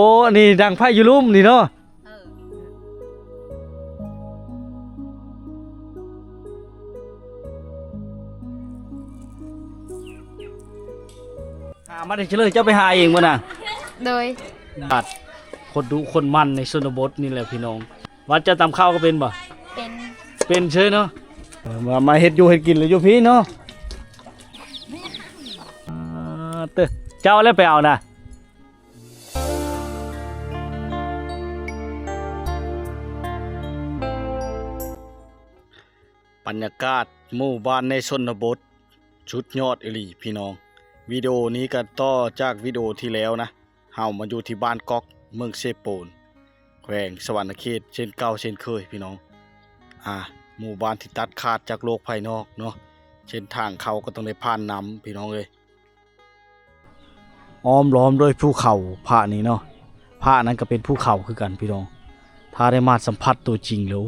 โอ้นี่ดังไพ่ยูลุ่มนี่เนาะหามาได้เฉลยเจ้าไปหาเองบ่น่ะโดยบัดคนดูคนมันในชนบทนี่แหละพี่น้องวัดจะตำข้าวก็เป็นบ่เป็นเฉยเนาะมาเฮ็ดอยู่เฮ็ดกินเลยอยู่พี่เนาะเต้อเจ้าแล้วไปเอานะบรรยากาศหมู่บ้านในชนบทชุดยอดอีหลีพี่น้องวิดีโอนี้ก็ต่อจากวิดีโอที่แล้วนะเฮามาอยู่ที่บ้านก๊อกเมืองเซโปนแขวงสวรรณเขตเช่นเก่าเช่นเคยพี่น้องหมู่บ้านที่ตัดขาดจากโลกภายนอกเนาะเช่นทางเขาก็ต้องได้ผ่านน้ำพี่น้องเลยอ้อมล้อมด้วยภูเขาผานี้เนาะผานั้นก็เป็นภูเขาคือกันพี่น้องถ้าได้มาสัมผัสตัวจริงแล้ว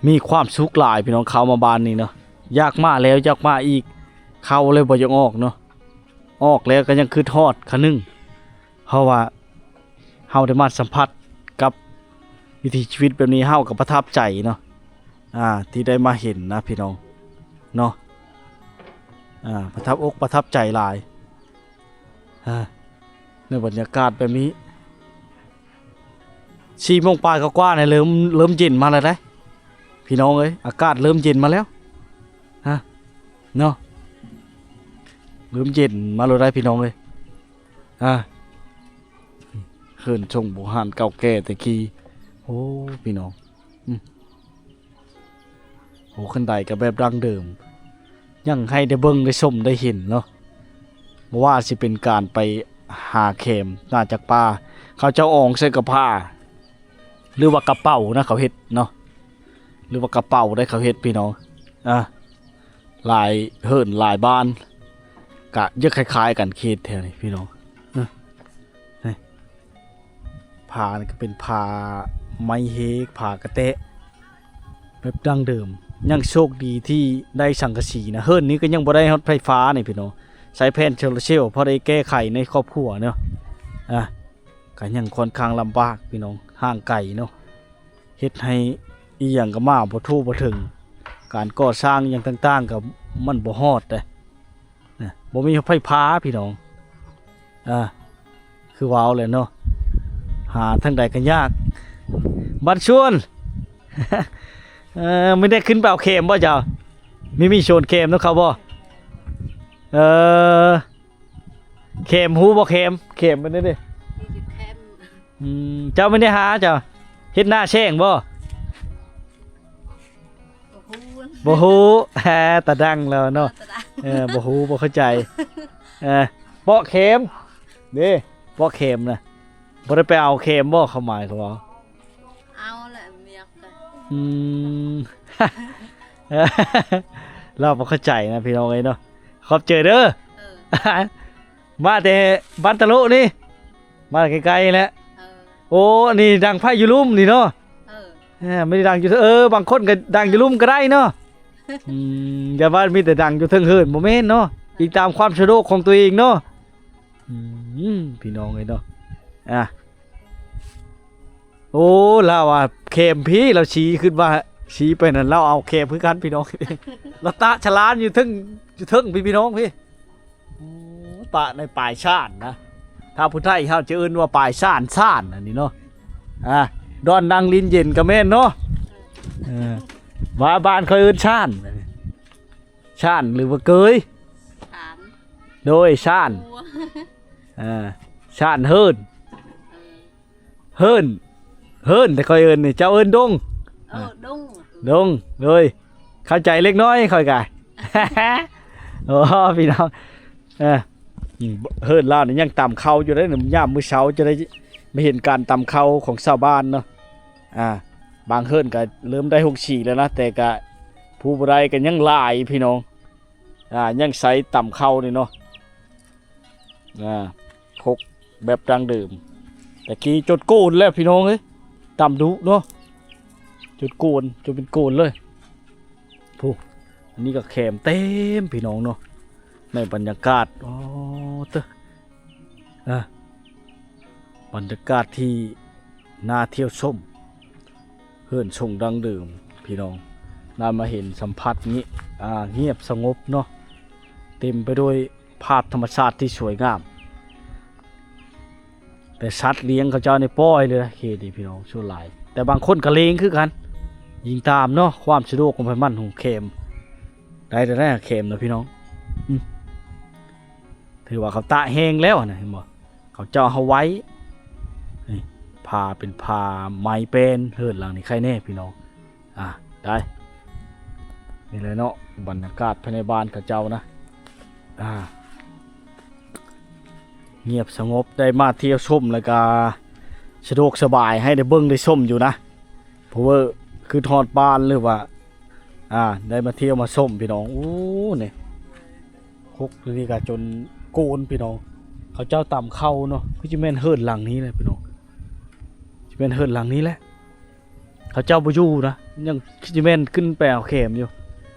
มีความสุขหลายพี่น้องเขามาบ้านนี้เนาะยากมากแล้วยากมากอีกเข้าเลยบ่ยังออกเนาะออกแล้วก็ยังคือทอดคะนึ่งเพราะว่าเฮาได้มาสัมผัสกับวิถีชีวิตแบบนี้เฮาก็ประทับใจเนาะที่ได้มาเห็นนะพี่น้องเนาะประทับอกประทับใจหลายในบรรยากาศแบบนี้4 โมงปลายก็กว่าเนี่ยเริ่มเย็นมาแล้วได้พี่น้องเอ้ยอากาศเริ่มเย็นมาแล้วเนาะเริ่มเย็นมาเลยได้พี่น้องเลยเขื่อนชงบุหานเก่าแก่แต่กี้โอ้พี่น้องโอ้ขึ้นไดกับแบบดังเดิมยังให้ได้เบิ่งได้ชมได้เห็นเนาะว่าสิเป็นการไปหาเข็มน่าจากป่าเขาเจ้าอองใส่กระผ้าหรือว่ากระเป๋านะเขาเฮ็ดเนาะหรือว่ากระเป๋าได้เขาเฮ็ดพี่น้องลายเฮิรนลายบ้านกะเยอะคล้ายๆกันเขตแถวนี้พี่น้องผ้านี่ก็เป็นผ้าไม้เฮกผ้ากระเตะแบบดั้งเดิมยังโชคดีที่ได้สังกะสีนะเฮิรนนี้ก็ยังบ่ได้รถไฟฟ้านี่พี่น้องใช้แผ่นโซลาร์เซลล์พอได้แก้ไขในครอบครัวเนาะก็ยังค่อนข้างลำบากพี่น้องห่างไกลเนาะเฮ็ดให้อีหยังก็มาบ่ทั่วบ่ถึงการก่อสร้างอย่างต่างๆกับมันบ่ฮอดเด้บ่มีไฟฟ้าพี่น้องคือว้าวเลยเนาะหาทางใดก็ยากบัดชวน ไม่ได้ขึ้นเปล่าเข็มบ่เจ้ามีโชนเข็มเนาะเขาบ่เข็มหูบ่เข็มมันนี่ดิเจ้าไม่ได้หาเจ้าเฮ็ดหน้าแช่งบ่บ่ฮู้ตาดังแล้วเนาะบ่ฮู้บ่เข้าใจเปาะเข็มนี่เปาะเข็มนะบ่ได้ไปเอาเข็มบ่เข้าหมายเขาว่าเอาแหละเมียกันเราบ่เข้าใจนะพี่น้องเอ้ยเนาะขอบเจอเด้อมาแต่บ้านตะลุนี่มาไกลๆแหละโอ้นี่ดังไพ่ยูลุ่มนี่เนาะไม่ได้ดังอยู่บางคนก็ดังอยู่ลุ่มก็ได้เนาะอย่าว่ามีแต่ดังอยู่เทิงเฮิรนโมเมนต์เนาะอีกตามความสะดวกของตัวเองเนาะพี่น้องเลยเนาะโอ้เราเข็มพี่เราชี้ขึ้นว่าชี้ไปนั่นเราเอาเข็มคือกันพี่น้องเราตะฉลานอยู่เทิงพี่น้องพี่ปะในปลายชาตินะถ้าผู้ไทยเขาจะเอิ้นว่าปลายชาติอันนี้เนาะดอนดังลินเย็นกับแม่นเนาะว่าบ้านเขาเอิ้นชาติหรือว่าเกยโดยชาติเฮิรนแต่คอยเอิ้นนี่เจ้าเอิ้นดงเลยเข้าใจเล็กน้อยค่อยกายโอ้พี่น้องเฮิรนล่านี่ยังตำเข้าอยู่ได้หนึ่งย่ามมื้อเช้าจะได้ไม่เห็นการตำเข้าของชาวบ้านเนาะบางเฮิรนก็เริ่มได้64แล้วนะแต่ก็ผู้บ่ได้ก็ยังหลายพี่น้องยังใส่ตำเข้านี่เนาะคกแบบดังเดิมแต่กี้จดโกนแล้วพี่น้องเอ้ยตำดุเนาะจดโกนจนเป็นโกนเลยผู้อันนี้ก็แขมเต็มพี่น้องเนาะในบรรยากาศ บรรยากาศที่น่าเที่ยวชมเฮือนชงดังเดิมพี่น้องน่ามาเห็นสัมผัสนี้เงียบสงบเนาะเต็มไปด้วยภาพธรรมชาติที่สวยงามแต่สัตว์เลี้ยงเขาเจ้าในป้อยเลยนะเคดีพี่น้องชั่วหลายแต่บางคนก็เลี้ยงคือกันยิงตามเนาะความสะดวกของไผมันของเข็มได้แต่แรกเข็มนะพี่น้องถือว่าเขาตะแห้งแล้วนะเห็นบ่เขาเจ้าเอาไว้นี่พาเป็นพาไม้เป็นเฮิรนหลังนี่ใครแน่พี่น้องได้นี่เลยเนาะบรรยากาศภายในบ้านเขาเจ้านะเงียบสงบได้มาเที่ยวชมแล้วก็สะดวกสบายให้ได้เบิ่งได้ชมอยู่นะเพราะว่าคือทอดบ้านหรือว่าได้มาเที่ยวมาชมพี่น้องเนี่ยคุกนี่ก็จนโกนพี่น้องเขาเจ้าต่ำเข้าเนาะคือจะแม่นเฮิรนหลังนี้เลยพี่น้องจะแม่นเฮิรนหลังนี้แหละเขาเจ้าบ่อยู่นะยังคิดจะแม่นขึ้นไปเอาเข็มอยู่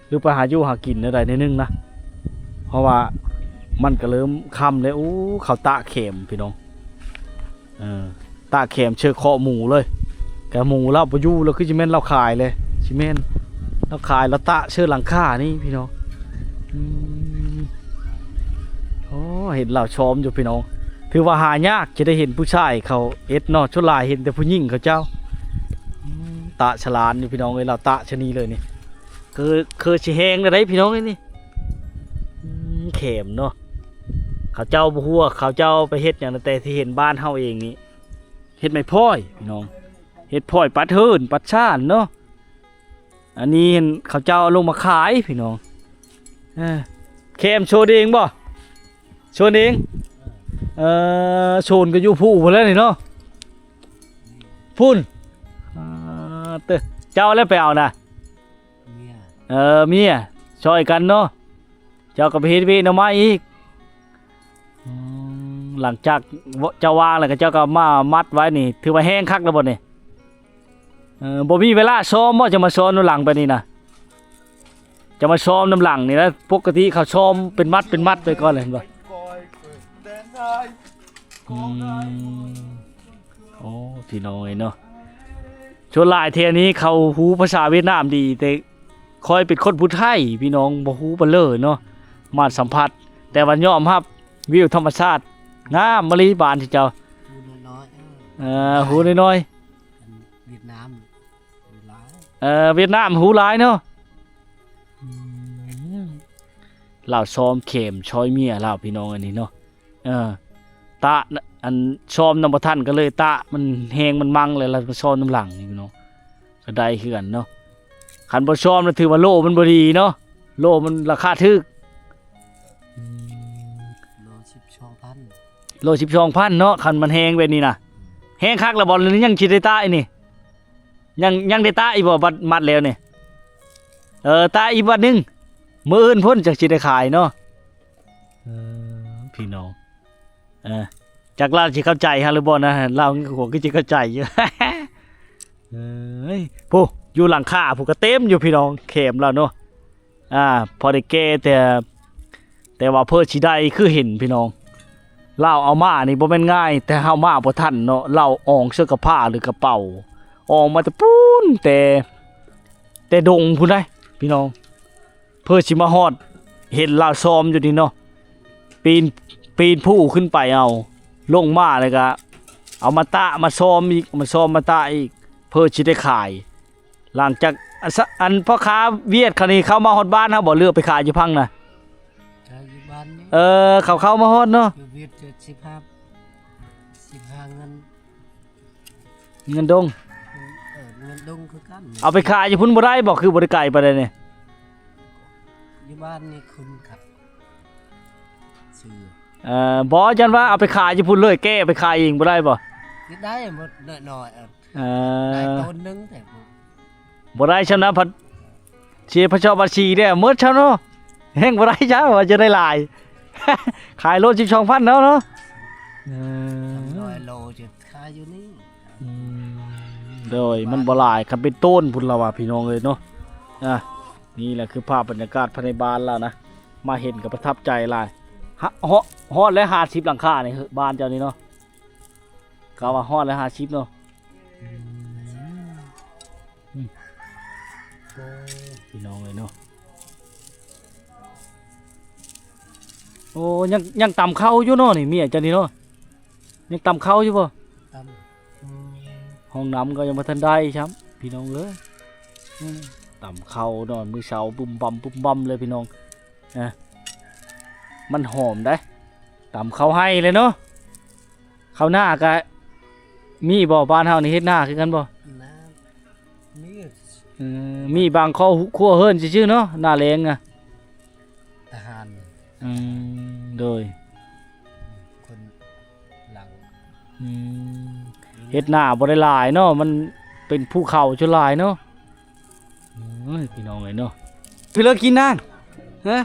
หรือไปหาอยู่หากินอะไรในนึงนะเพราะว่ามันก็เริ่มค่ำเลยเขาตะเข็มพี่น้องตะเข็มเชือกคอหมูเลยแกหมูเราบ่อยู่แล้วคือจะแม่นเราขายเลยชิแม่นเราขายเราตะเชือกหลังคานี่พี่น้องเห็นเราชมอยู่พี่น้องถือว่าหายากจะได้เห็นผู้ชายเขาเอ็ดเนาะชั่วลายเห็นแต่ผู้หญิงเขาเจ้าตะฉลาดอยู่พี่น้องเลยเราตะชะนีเลยนี่คือสิแหงได้พี่น้องนี่เข็มเนาะเขาเจ้าบ่ฮู้ว่าเขาเจ้าไปเฮ็ดหยังแต่ที่เห็นบ้านเฮาเองนี่เฮ็ดไม้พลอยพี่น้องเฮ็ดพลอยปัดเฮินปัดช่านเนาะอันนี้เห็นเขาเจ้าลงมาขายพี่น้องเข็มโชว์เองบ่โชว์เองโชนก็อยู่ผู้พุ่นแล้วนี่เนาะพุ่นเจ้าแล้วไปเอานะเมียช่วยกันเนาะเจ้าก็ไปเฮ็ดเวยหน่อไม้อีกหลังจากเจ้าวางแล้วก็เจ้าก็มามัดไว้นี่ถือว่าแห้งคักแล้วบ่นี่บ่มีเวลาซ้อมบ่จะมาซ้อมน้ำหลังไปนี่นะจะมาซ้อมน้ำหลังนี่นะปกติเขาซ้อมเป็นมัดไปก่อนเลยเห็นบ่พี่น้อยเนาะชวนหลายเทียนี้เขาฮู้ภาษาเวียดนามดีแต่คอยเป็นคนพูดไทยพี่น้องบ่ฮู้บ่เลยเนาะมาสัมผัสแต่วันยอมรับวิวธรรมชาติงามมะลิบานที่เจ้าฮู้น้อยเวียดนามเวียดนามฮู้หลายเนาะลาวซ้อมเข็มช้อยเมียลาวพี่น้องอันนี้เนาะตะอันซ้อมนำบ่ทันก็เลยตะมันแหงมันมังเลยแล้วซ้อมน้ำหลังนี่พี่น้องก็ได้คือกันเนาะคันบ่ซ้อมน่ะถือว่าโลมันบ่ดีเนาะโลมันราคาถูกโล 12,000เนาะคันมันแหงแบบนี้น่ะแหงคักแล้วบ่หรือยังสิได้ตะอีนี่ยังได้ตะอีบ่บัดมัดแล้วนี่ตะอีกบัดนึงมื้ออื่นพุ่นจักสิได้ขายเนาะพี่น้องจากเราสิเข้าใจฮะหรือบ่นะเราก็สิเข้าใจอยู่ ผู้อยู่หลังคาผู้ก็เต็มอยู่พี่น้องเข็มแล้วเนาะพอได้แก่แต่ว่าเพิ่นสิได้คือเห็นพี่น้องเราเอามานี่บ่แม่นง่ายแต่เฮามาบ่ทันเนาะเราอองเสื้อกระผ้าหรือกระเป๋าออกมาแต่ปูนแต่ดงพุ่นได้พี่น้องเพิ่นสิมาฮอดเห็นเราซ้อมอยู่นี่เนาะปีนผู้ขึ้นไปเอาลงมาเลยก็เอามาตะมาซ้อมอีกมาซ้อมมาตะอีกเพื่อสิได้ขายหลังจากอันพ่อค้าเวียดคันนี้เข้ามาฮอดบ้านเฮาบ่เลือกไปขายอยู่พังน่ะอยู่บ้านนี่เขาเข้ามาฮอดเนาะเวียด15เงินดงเงินดงคือกันเอาไปขายอยู่พุ่นบ่ได้บ่คือบ่ได้ไกลไปได้นี่อยู่บ้านนี่คุณครับชื่อบ่จันว่าเอาไปขายอยู่พุ่นเลยแก้ไปขายเองบ่ได้บ่ได้หมดหน่อยได้ต้นนึงแต่บ่ได้ชนะพัดเชียร์พระเจ้าบัญชีเนี่ยหมดเช้าเนาะแฮงบ่ได้จ้าว่าจะได้หลาย ขายโล 12,000 เนาะ100 โลจะขายอยู่นี่โดยมันบ่หลายคันเป็นต้นพุ่นล่ะว่าพี่น้องเอ้ยเนาะนี่แหละคือภาพบรรยากาศภายในบ้านแล้วนะมาเห็นก็ประทับใจหลายฮอดและ50หลังคานี่บ้านเจ้านี่เนาะ ก็ว่าฮอดแล้ว50เนาะพี่น้องเลยเนาะโอ้ยังตำเข้าอยู่เนาะนี่เมียเจ้านี่เนาะยังตำเข้าอยู่บ่ ตาม ห้องน้ำก็ยังบ่ทันได้ครับพี่น้องเอ้ยตำเข้านอนมื้อเช้าบุ้มบั่มเลยพี่น้องนะมันหอมได้ตำเข้าให้เลยเนาะเข้าหน้าก็มีบ่บ้านเฮานี่เฮ็ดหน้าคือกันบ่ น้ำนี่ มีบางข้อคั่วเฮิรนชื่อๆเนาะหน้าแรงอ่ะ ทหาร โดย คนหลัง เฮ็ดหน้าบ่ได้หลายเนาะมันเป็นภูเขาจนหลายเนาะพี่น้องเอ้ยเนาะพี่เลิกกินนางฮะ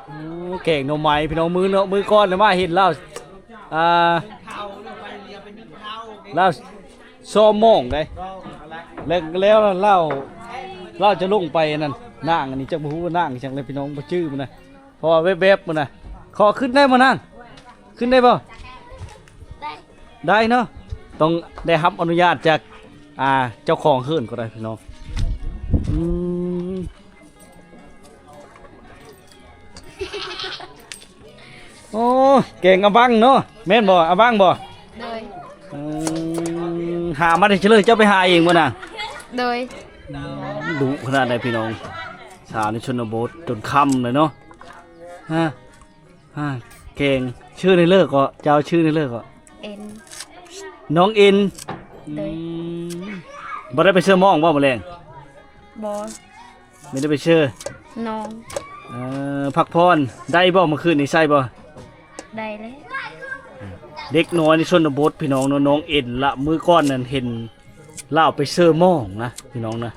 โอ้แกงหน่อไม้พี่น้องมือเนาะมือก้อนน่ะมาเห็นแล้วแล้วซ้อมหม้องได้แล้วเราจะลงไปนั่นนางอันนี้จักบ่ฮู้ว่านางจังเลยพี่น้องบ่ชื่อมันน่ะเพราะว่าแวบๆมันน่ะขอขึ้นได้บ่นางขึ้นได้บ่ ได้เนาะต้องได้รับอนุญาตจากเจ้าของเฮือนก็ได้พี่น้องโอ้เก่งอะบังเนาะแม่นบ่อะบังบ่ โดย หามาได้เฉลยเจ้าไปหาเองบ่น่ะ โดย ดุขนาดไหนพี่น้องสาวในชนบทจนค่ำเลยเนาะเก่งชื่อในเลิกก็เจ้าชื่อในเลิกก็ เอ็น น้องเอ็น โดย บ่ได้ไปเชื่อมองบ่มาแรง บอ ไม่ได้ไปเชื่อ น้อง พักพรได้บ่เมื่อคืนนี่ใช่บ่ ได้แล้ว เด็กน้อยในชนบทพี่น้องน้องเอ็นละมือก้อนนั่นเห็นเล่าไปเชื่อมองนะพี่น้องนะ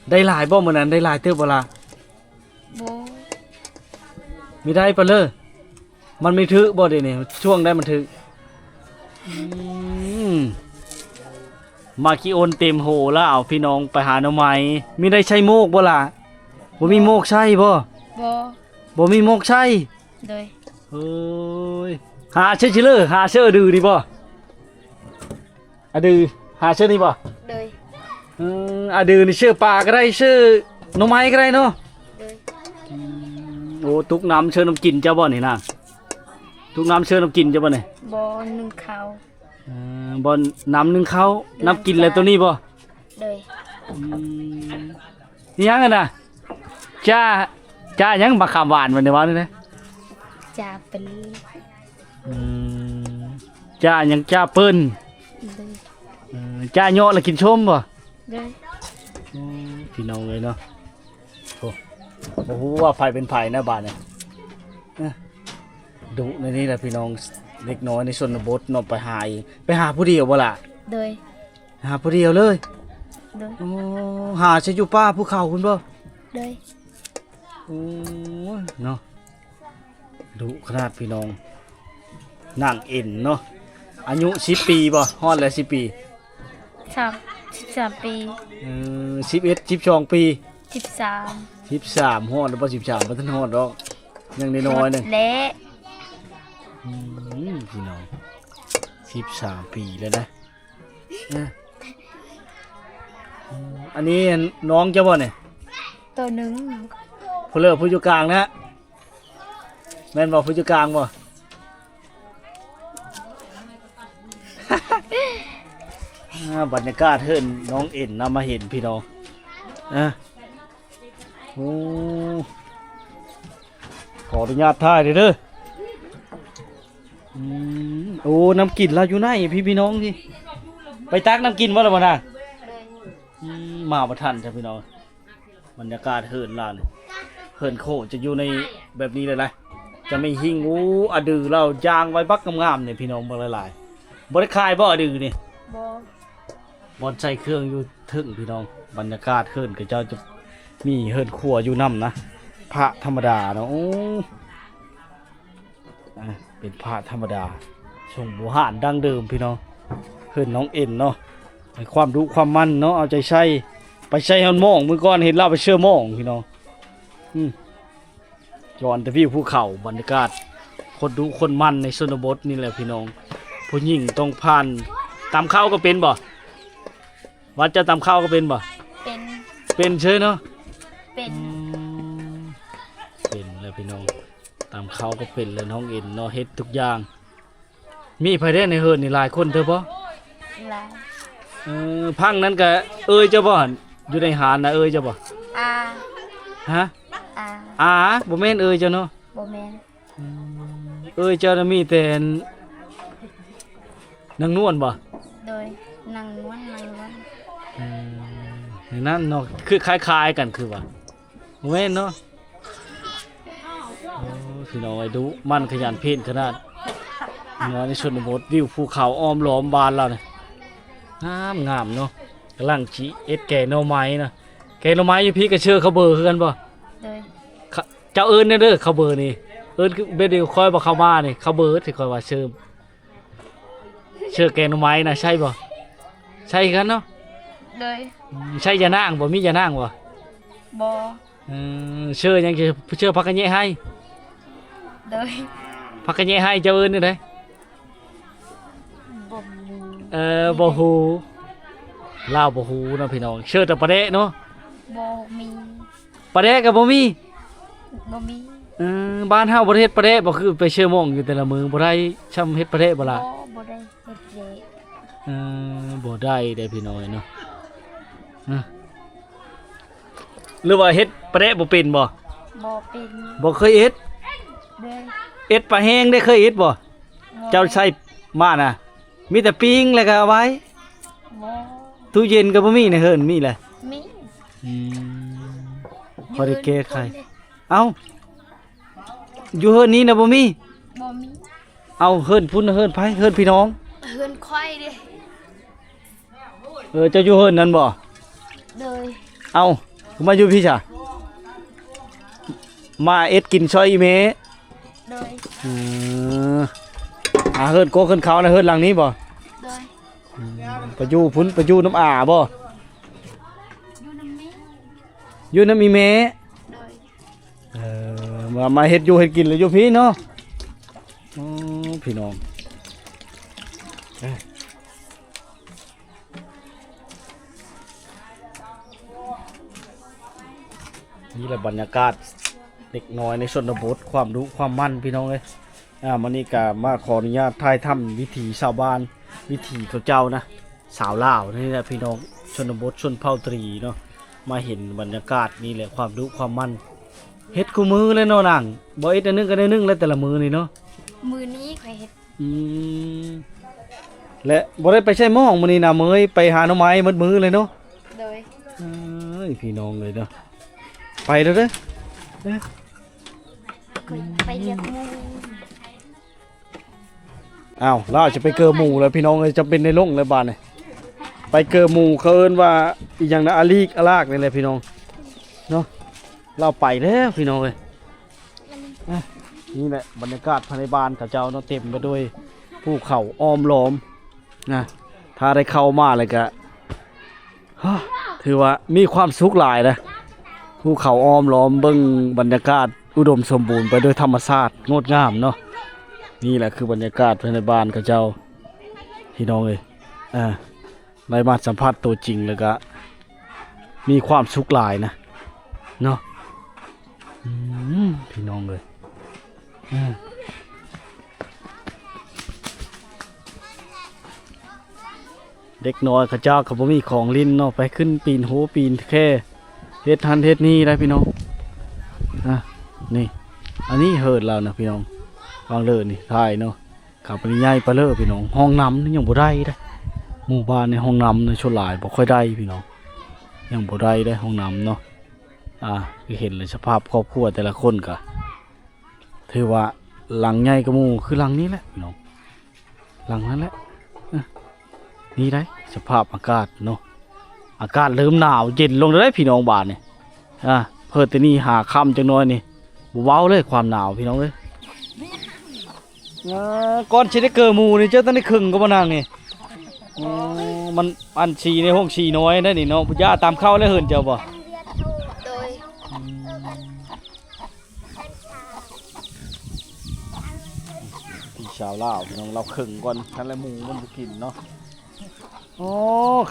ได้หลายบ่มื้อนั้นได้หลายเติบบ่ล่ะ บอ มีได้ปะเลยมันไม่ถึกบ่เดี๋ยวนี้ช่วงได้มันถึกมาขี้โอนเต็มโหแล้วเอาพี่น้องไปหาหน่อไม้มีได้ใช้โมกบ่ล่ะบ่มีโมกใช่บ่ บอ บ่มีโมกใช่ โดย เฮ้ยหาเชื่อเลยหาเชื่อดื้อดีบ่ดื้อหาเชื่อนี่บ่ โดย ดื้อนี่เชื่อปลาก็ได้เชื่อหน่อไม้ก็ได้เนาะ โดย โอ้ตุกน้ำเชื่อน้ำกินเจ้าบ่นี่นะตุกน้ำเชื่อน้ำกินเจ้าบ่นี่ บอหนึ่งเขา บอลน้ำหนึ่งเขาน้ำกินอะไรตัวนี้บ่ โดย นี่ยังไงนะจ้ายังมาขามหวานมันในวันนี้นะ จ่าเป็น จ้ายังจ้าเปิ้น โดย จ้าโยละกินชมบ่ โดย พี่น้องเลยเนาะโอ้โหว่าไฟเป็นไฟนะบ้านเนี่ยดุในนี้แหละพี่น้องเล็กน้อยในชนบทเนาะไปหาผู้เดียวบ่ล่ะ โดย หาผู้เดียวเลย โดย โอ้หาใช่อยู่ป้าภูเขาคุณบ่ โดย โอ้ยเนาะดุขนาดพี่น้องนั่งเอ็นเนาะอายุ10 ปีบ่ฮอดแล้ว10 ปี 13 ปี 11 12 ปี 13 13ฮอดแล้วบ่13บ่ทันฮอดดอกยังน้อยๆนึง และ พี่น้อง13 ปีแล้วนะอันนี้น้องเจ้าบ่เนี่ย ตัวหนึ่ง ผู้เลิกผู้อยู่กลางนะแม่นบ่ผู้อยู่กลางบ่ บรรยากาศเฮิรนน้องเอ็นนำมาเห็นพี่น้องโอ้ขออนุญาตถ่ายเด้อโอ้น้ำกินเราอยู่ไหนพี่น้องที่ไปตักน้ำกินว่าอะไรบ้างมาประทันจ้ะพี่น้องบรรยากาศเฮิรนลานเฮิรนโคจะอยู่ในแบบนี้เลยนะจะไม่หิ้งอะดือเรายางไว้บักงามๆเนี่ยพี่น้องมาหลายๆบริคายบ่อะดือนี่ บอลใส่เครื่องอยู่ถึงพี่น้องบรรยากาศเฮิรนกับเจ้าจะมีเฮิรนขัวอยู่น้ำนะพระธรรมดาเนาะเป็นพระธรรมดาชงบูหานดั้งเดิมพี่น้องเฮิรนน้องเอ็นเนาะให้ความรู้ความมั่นเนาะเอาใจใส่ไปใส่ฮอนมองมือก่อนเห็นเราไปเชื่อมองพี่น้องย้อนแต่พี่ภูเขาบรรยากาศคนดูคนมันในชนบทนี่แหละพี่น้อง ผู้หญิงต้องผ่านตำข้าวก็เป็นบ่วัดจะตำข้าวก็เป็นบ่ เป็น เป็นเชยเนาะ เป็น เป็นแล้วพี่น้องตำข้าวก็เป็นแล้วน้องเอ็นเนาะเฮ็ดทุกอย่างมีไผได้ในเฮือนนี่หลายคนเด้อบ่ ลาย พังนั้นก็เอ้ยเจ้าบ่หั่นอยู่ในหารนะเอ้ยเจ้าบ่ อา ฮะ อา อาบ่แม่นเอ้ยเจ้าเนาะ บ่แม่น เอ้ยเจ้าน่ะมีแต่นางนวลบ่ โดยนางนวลนางนวล ในนั้นเนาะคือคล้ายๆกันคือว่าบ่แม่นเนาะโอ้พี่น้องไอ้ดูมันขยันเพ่นขนาดเนาะในชนบทวิวภูเขาอ้อมล้อมบ้านเราเนี่ยงามเนาะกำลังสิเอ็ดแก่หน่อไม้นะแก่หน่อไม้อยู่พี่ก็เชื่อเขาเบอร์คือกันบ่ โดย เจ้าเอิ้นเด้อเขาเบอร์นี่เอิ้นคือเบดเดียวคอยบ่เข้ามานี่เขาเบอร์ที่คอยว่าเชื่อแกงหน่อไม้นะใช่บ่ใช่กันเนาะ โดย ใช่ยานางบ่มียานางบ่ บ่ เชื่อยังเชื่อพักกันแยะให้ โดย พักกันแยะให้เจ้าเอิ้นนี่เด้ บ่มี บ่ฮู้ลาวบ่ฮู้เนาะพี่น้องเชื่อแต่ปลาแดะเนาะ บ่มี ปลาแดะก็บ่มี บ่มี บ้านเฮาบ่ได้เฮ็ดปลาแดะบ่คือไปเชื่อหม่องอยู่แต่ละมือบ่ได้ช่ำเฮ็ดปลาแดะบ่ล่ะ บ่ได้เฮ็ดเดะ บ่ได้ได้พี่น้อยเนาะหรือว่าเฮ็ดปลาแดะบ่เป็นบ่ บ่เป็น บ่เคยเฮ็ด โดย เอ็ดปลาแห้งได้เคยเอ็ดบ่เจ้าใช้มาน่ะมีแต่ปิ้งแล้วก็เอาไว้ บ่ ตู้เย็นก็บ่มีในเฮิรนมีแหละ มี พอได้แก้ไขเอ้าอยู่เฮิรนนี้น่ะบ่มี บ่มี เอาเฮิรนพุ่นเฮิรนไผเฮิรนพี่น้อง เฮือนค่อยเด้ เจ้าอยู่เฮิรนนั้นบ่ โดย เอามาอยู่พี่จ้ะมาเอ็ดกินซอยอีเม โดย เฮิรนโกเฮิรนเขานะเฮิรนหลังนี้บ่ โดย ไปอยู่พุ่นไปอยู่น้ำอาบ่ อยู่นำนี้ อยู่น้ำอีเม โดย มาเฮ็ดอยู่เฮ็ดกินเลยอยู่พี่เนาะพี่น้องนี่แหละบรรยากาศเด็กน้อยในชนบทความรู้ความมั่นพี่น้องเลยมันนี่ก็มาขออนุญาตถ่ายทำวิถีชาวบ้านวิถีเขาเจ้านะสาวลาวนี่แหละพี่น้องชนบทชนเผ่าตรีเนาะมาเห็นบรรยากาศนี่แหละความรู้ความมั่นเฮ็ดคู่มือเลยเนาะนางบ่เอ็ดอันนึงก็ได้นึงแล้วแต่ละมือนี่เนาะ มือนี้ข่อยเฮ็ด และบ่ได้ไปใช้หม้องมื้อนี้นะเมยไปหาหน่อไม้มัดมือเลยเนาะ โดย พี่น้องเลยเนาะไปแล้วเด้อ ข่อยไปเรียกหมู่ อ้าวเราจะไปเกอหมู่แล้วพี่น้องเลยจะเป็นในโรงแล้วบาดนี่ไปเกอหมู่เขาเอิ้นว่าอีหยังนะอาลีกอาลากนี่แหละพี่น้องเนาะเราไปแล้วพี่น้องเลยนี่แหละบรรยากาศภายในบ้านเขาเจ้าเนาะเต็มไปด้วยภูเขาอ้อมล้อมนะถ้าได้เข้ามาเลยก็ถือว่ามีความสุขหลายนะภูเขาอ้อมล้อมเบิ่งบรรยากาศอุดมสมบูรณ์ไปด้วยธรรมชาติงดงามเนาะนี่แหละคือบรรยากาศภายในบ้านเขาเจ้าพี่น้องเลยได้มาสัมผัสตัวจริงแล้วก็มีความสุขหลายนะเนาะพี่น้องเลยเด็กน้อยเขาเจ้าเขาบ่มีของลิ้นเนาะไปขึ้นปีนโหปีนแค่เฮ็ดทันเฮ็ดนี่ได้พี่น้องนี่อันนี้เฮิดแล้วนะพี่น้องวางเลยนี่ถ่ายเนาะขับไปใหญ่ไปเลยพี่น้องห้องน้ำนี่ยังบ่ได้ได้หมู่บ้านในห้องน้ำในชนหลายบ่ค่อยได้พี่น้องยังบ่ได้ได้ห้องน้ำเนาะคือเห็นเลยสภาพครอบครัวแต่ละคนก็ถือว่าหลังใหญ่กว่าหมู่คือหลังนี้แหละพี่น้องหลังนั้นแหละนี่ได้สภาพอากาศเนาะอากาศเริ่มหนาวเย็นลงได้พี่น้องบ้านนี่เพิ่นแต่นี่หาค่ำจังน้อยนี่บ่เว้าเลยความหนาวพี่น้องเอ้ยก่อนสิได้เกิดหมู่นี่เจ้าต้องได้ครึ่งก็บ่นางนี่มันอันชีในห้องชีน้อยได้นี่เนาะย่าตามเข้าแล้วเหินเจ้าบ่ โดย ชาวลาวพี่น้องเราขึงก่อนคันละหมูมันบ่กินเนาะอ๋อ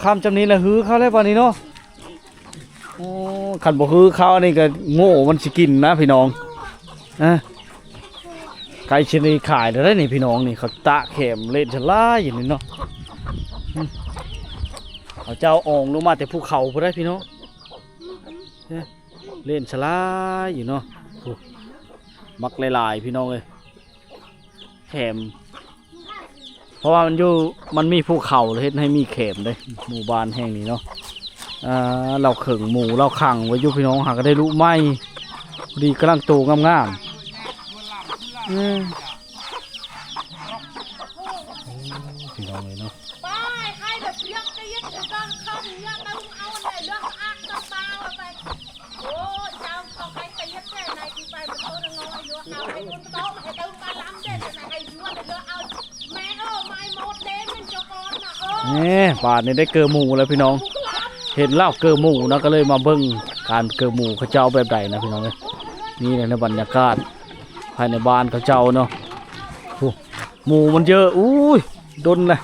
คำจำนี้ละฮือเขาแล้วบัดนี้เนาะอ๋อคันบ่ฮือเขานี่ก็โง่มันสิกินนะพี่น้องไก่ชนิดขายได้นี่พี่น้องนี่เขาตะเข็มเล่นฉลาอย่างนี้เนาะเขาเจ้าอองลงมาแต่ภูเขาพุ่นได้พี่น้องเล่นฉลาอยู่เนาะมักหลายๆพี่น้องเลยเข็มเพราะว่ามันมีภูเขาเฮ็ดให้มีเข็มเลยหมู่บ้านแห่งนี้เนาะเราเข่งหมูเราขังไว้อยู่พี่น้องหาก็ได้รู้ไหมดีกำลังโตงามๆพี่น้องเลยเนาะนี่ป่านนี้ได้เกลือหมูแล้วพี่น้องเห็นเล่าเกลือหมูนะก็เลยมาเบิ้งการเกลือหมูเขาเจ้าแบบใดนะพี่น้องเลยนี่ในบรรยากาศภายในบ้านเขาเจ้าเนาะหมูมันเยอะอุ้ยดนเลย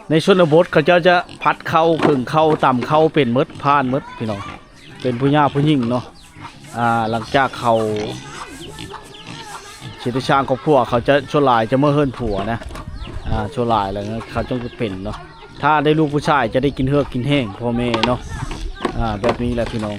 ในชนบทเขาเจ้าจะพัดเข้าขึงเข้าต่ำเข้าเป็นมดพานมดพี่น้องเป็นผู้หญิงผู้หญิงเนาะหลังจากเขาชิตช่างของพวกเขาจะชั่วลายจะเมื่อเฮิรนผัวนะชั่วลายอะไรเงี้ยเขาต้องเป็นเนาะถ้าได้ลูกผู้ชายจะได้กินเฮือกกินแห้งพ่อแม่เนาะแบบนี้แหละพี่น้อง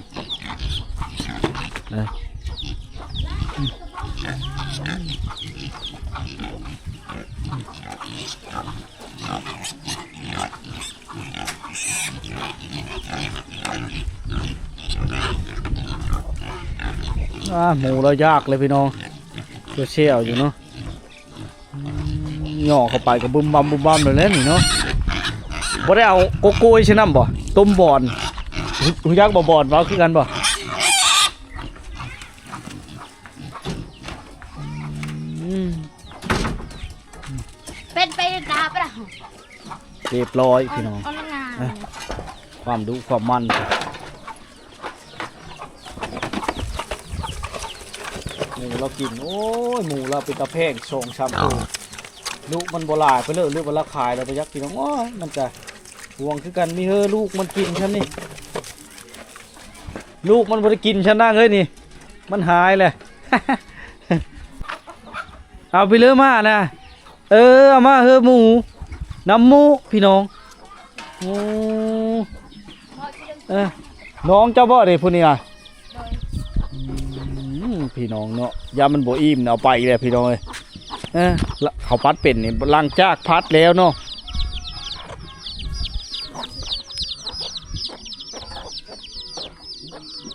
หมูเรายากเลยพี่น้องเชี่ยวอยู่เนาะหย่อเข้าไปกับบุ้มบัมเลยนี่เนาะบ่ได้เอาโกโก้ใช่น้ำบ่ต้มบอนหูยักษ์บ่บอนว่าคือกันบ่เป็นไปตาปะเรียบร้อยพี่น้องความดุความมันนี่เรากินโอ้ยหมูเราเป็นตะแพงชงชามตูลูกมันโบราณไปเลยหรือว่าราคายเราไปยักกินน้องอ๋อมันจะห่วงคือกันมีลูกมันกินฉันนี่ลูกมันบ่ได้กินฉันนั่งเลยนี่มันหายเลย เอาไปเลยมานะเอามาหมูน้ำหมูพี่น้องน้องเจ้าบ่เด้พุ่นนี่อ่ะพี่น้องเนาะยามันบ่อิ่มเอาไปเลยพี่น้องเลยเขาพัดเป็นนี่ลังจากพัดแล้วเนาะ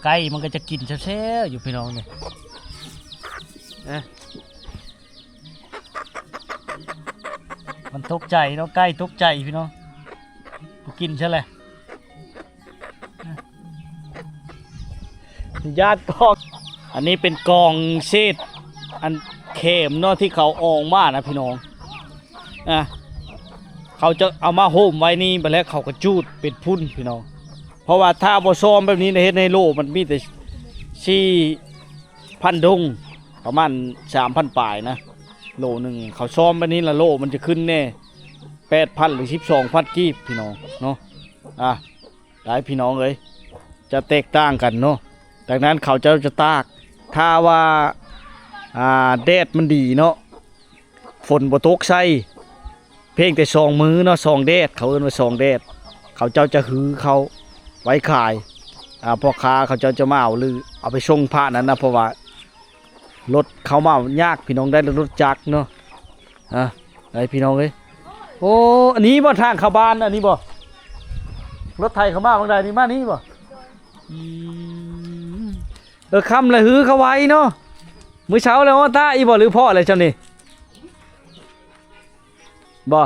ไก่มันก็จะกินแซ่บๆอยู่พี่น้องเนี่ยมันตกใจเนาะไก่ตกใจพี่น้องกินใช่ไหมญาติกองอันนี้เป็นกองเศษอันเข็มเนาะที่เขาอองมานะพี่น้องเขาจะเอามาโฮมไว้นี่ไปแล้วเขาก็จูดเป็นพุ่นพี่น้องเพราะว่าถ้าบ่ซ้อมแบบนี้ในเฮ็ดในโลมันมีแต่4,000 ดงประมาณ 3,000 ปลายนะโลนึงเขาซ้อมแบบนี้ละโลมันจะขึ้นแน่ 8,000 หรือ 12,000 กีบพี่น้องเนาะหลายพี่น้องเลยจะแตกต่างกันเนาะดังนั้นเขาจะตากถ้าว่าแดดมันดีเนาะฝนบ่ตกใส่เพียงแต่2 มื้อเนาะ2 แดดเขาเอิ้นว่า2 แดดเขาจะหือเขาไว้ขายพ่อค้าเขาจะมาเอาหรือเอาไปส่งพระนั้นนะเพราะว่ารถเขามายากพี่น้องได้รถจักรเนาะไอ้พี่น้องเอ้ยโอ้อันนี้บ่ทางเข้าบ้านอันนี้บ่รถไทยเข้ามาบางใดนี่มานี่บ่คำเลยหือเขาไว้เนาะมื้อเช้าแล้วว่าตาอีบ่หรือพ่ออะไรเจ้านี่บ่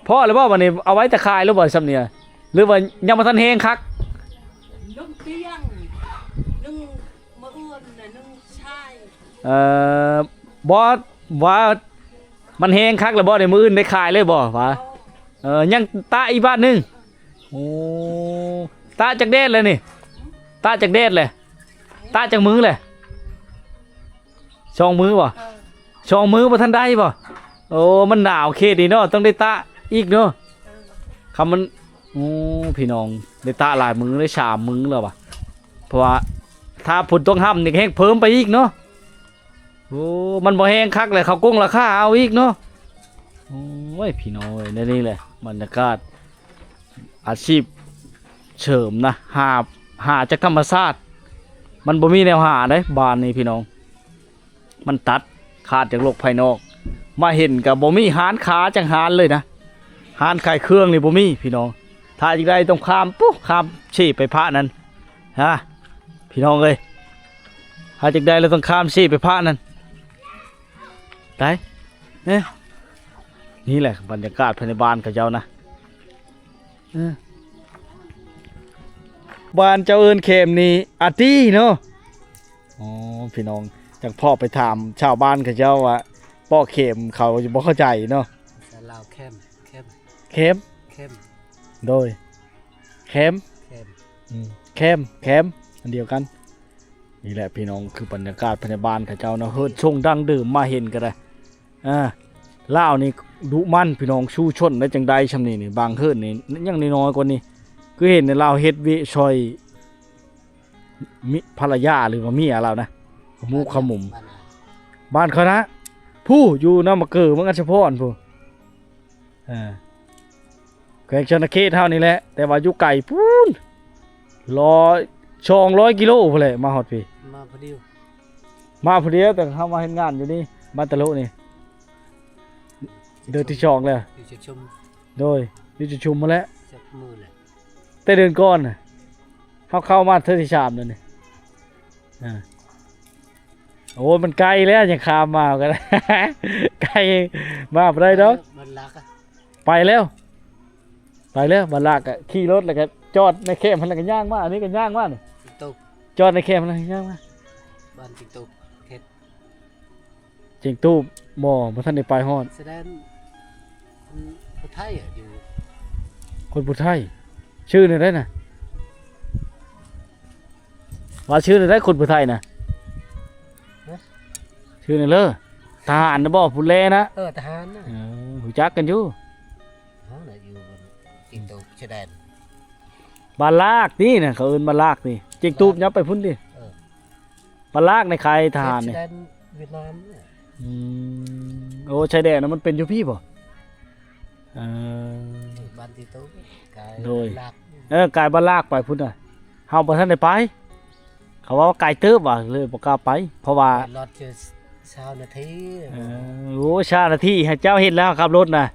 พ่อหรือบ่วันนี้เอาไว้แต่คายหรือบ่ซ้ำเนี่ยหรือว่ายังบ่ทันแห้งคักนึ่งเตี้ยงนึ่งมะอื่นนึ่งชายบ่ว่ามันแห้งคักแล้วบ่ได้มื้ออื่นได้คายเลยบ่ว่ายังตาอีกบ้านนึงโอ้ตาจากแดดเลยนี่ตาจากแดดเลยตาจากมือเลย2 มื้อบ่ ช่องมือบ่ทันได้บ่โอ้มันหนาวเขตนี่เนาะต้องได้ตะอีกเนาะคำมันโอ้พี่น้องได้ตะหลายมือได้3 มื้อแล้วว่ะเพราะว่าถ้าฝนต้องห้ำนี่แห้งเพิ่มไปอีกเนาะโอ้มันบ่แห้งคักเลยเขากงราคาเอาอีกเนาะโอ้ยพี่น้องเอ้ยนี่แหละบรรยากาศอาชีพเฉิมนะหาจากธรรมชาติมันบ่มีแนวหาเด้บ้านนี้พี่น้องมันตัดขาดจากโลกภายนอกมาเห็นกับบ่มีหารขาจังหารเลยนะหารขายเครื่องนี่บ่มีพี่น้องถ้าจังไดต้องข้ามปุ๊บข้ามชีพไปพระนั้นฮะพี่น้องเอ้ยถ้าจังไดเราต้องข้ามชีพไปพระนั้นได้เนี่ยนี่แหละบรรยากาศภายในบ้านเขาเจ้านะบ้านเจ้าเอิญเข็มนี่อาร์ตี้เนาะอ๋อพี่น้องจากพ่อไปถามชาวบ้านเขาเจ้าว่าป้อเข็มเขาจะบ่เข้าใจเนาะ สลาวเข้ม เข็ม เข้ม โดยเข็ม เข้ม เข็มอันเดียวกันนี่แหละพี่น้องคือบรรยากาศภายในบ้านเขาเจ้าเนาะเฮิดช่วงดังดื่มมาเห็นกันเลยล่าวนี่ดุมันพี่น้องชูชนได้จังใดชำนี่นี่บางเฮิดนี่ยังน้อยกว่านี้คือเห็นในลาวเฮ็ดวิชอยมิภรรยาหรือว่าเมียเรานะขมูขมุมบ้านเขานะผู้อยู่น้ำมะเกือเมืองอัชพรผู้แขวงชนเขตเท่านี้แหละแต่ว่าอยู่ไก่พูน200 กิโลพุ่นแหละมาฮอดพี่ มาพอดี มาพอดีแต่เขามาเห็นงานอยู่นี่บ้านตะลุนี่เดินที่ช่องเลย อยู่จะชม โดยนี่จะชุมมาแล้ว จับมือเลย แต่เดือนก่อนน่ะเข้ามาเทื่อที่3นั่นนี่โอ้มันไกลแล้วยังข้ามมากัน ไกลมาบ่ได้ดอก มันรักอ่ะ ไปแล้วบัดลากอะขี่รถแล้วก็จอดในเขตมันแล้วก็ย่างมาอันนี้ก็ย่างมานี่ ติ๊กตุ๊ก จอดในเขตมันแล้วก็ย่างมา บ้านติ๊กตุ๊กเฮ็ด เจิงตู้บ่ทันได้ไปฮอด แสดงคนไทยอ่ะอยู่ คนผู้ไทยชื่อนี่ได้น่ะว่าชื่อนี่ได้คนผู้ไทยน่ะชื่อนี่เลอทหารนะบ่ผู้แลนะ ทหารน่ะ รู้จักกันอยู่ เขาน่ะอยู่บนติ๊กตุ๊กชายแดน บ้านลากนี่น่ะเขาเอิ้นบ้านลากนี่เจิงตู้ยับไปพุ่นดิ เออ บ้านลากในใครทหารนี่ ชายแดนเวียดนามเนี่ย โอ้ชายแดนน่ะมันเป็นอยู่พี่บ่บ้านติ๊กตุ๊กกาย โดย ลัก กายบ้านลากไปพุ่นน่ะเฮาบ่ทันได้ไปเขาว่าไกลเติบว่ะเลยบ่กล้าไปเพราะว่า รถจะ20 นาที โอ้ชานาทีให้เจ้าเห็นแล้วครับรถน่ะ